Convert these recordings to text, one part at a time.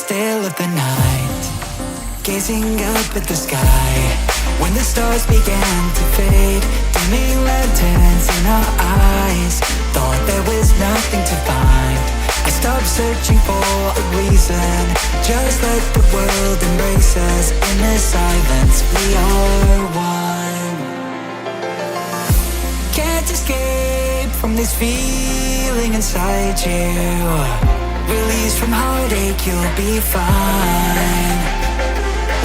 still of the night, gazing up at the sky, when the stars began to fade, dimming lanterns in our eyes, thought there was nothing to find. I stopped searching for a reason, just let the world embrace us. In the silence we are one. Can't escape from this feeling inside you. Release from heartache, you'll be fine.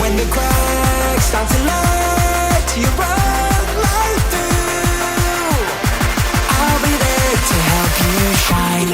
When the cracks start to let you run right through, I'll be there to help you shine.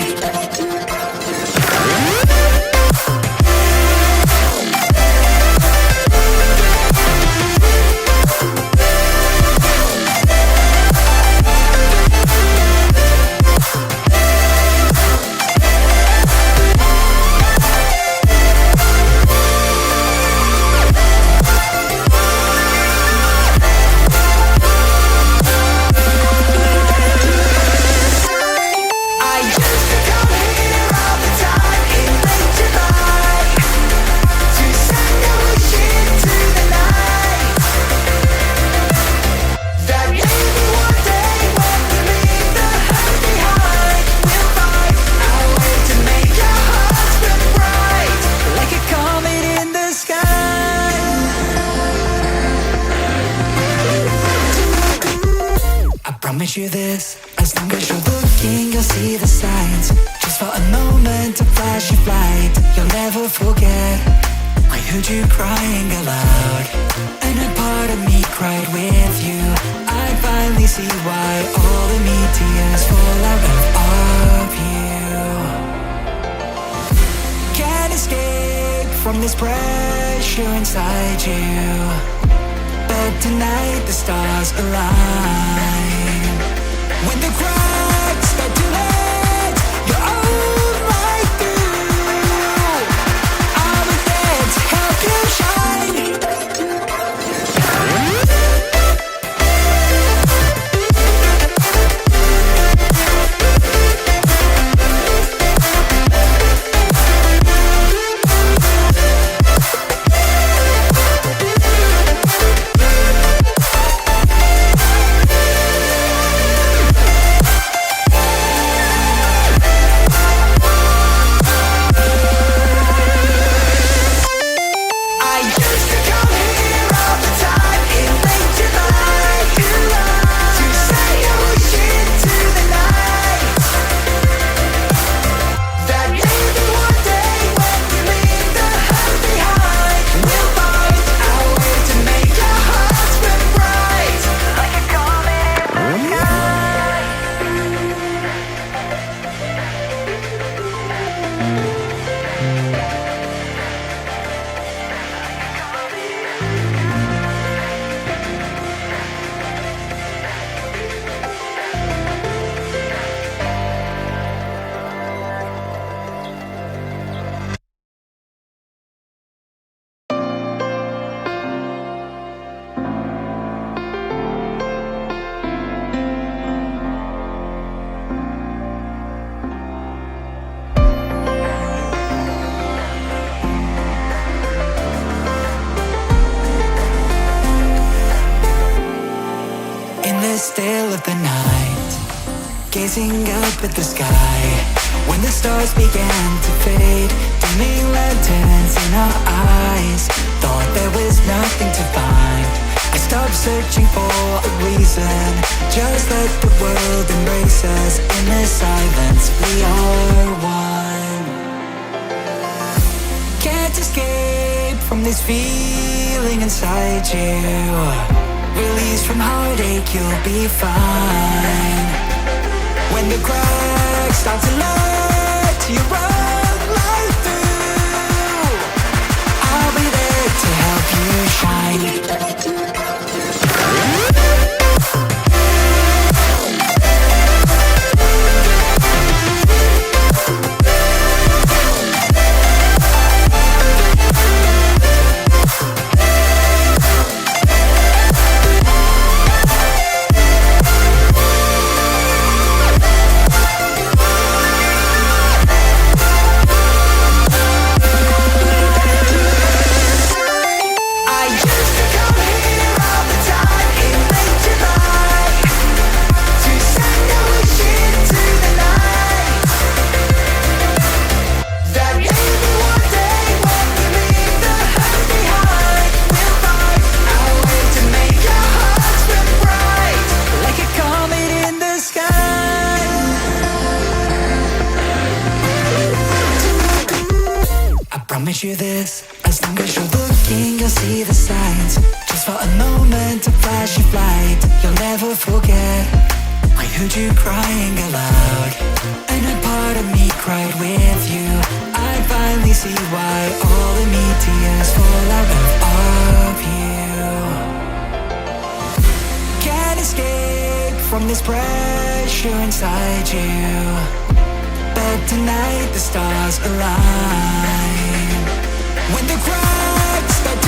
Promise you this, as long as you're looking, you'll see the signs. Just for a moment, a flash of light, you'll never forget. I heard you crying aloud, and a part of me cried with you. I finally see why all the meteors fall out of you. Can't escape from this pressure inside you, but tonight the stars align. When the cracks start to let your own light through, I'll be there to help you shine. Still of the night, gazing up at the sky, when the stars began to fade, dimming lanterns in our eyes, thought there was nothing to find. I stopped searching for a reason, just let the world embrace us. In the silence we are one. Can't escape from this feeling inside you. Release from heartache, you'll be fine. When the cracks start to let you run right through, I'll be there to help you shine. Promise you this, as long as you're looking, you'll see the signs. Just for a moment, a flash of light, you'll never forget. I heard you crying aloud, and a part of me cried with you. I finally see why all the me tears fall out of you. Can't escape from this pressure inside you, but tonight the stars align. When the cracks start to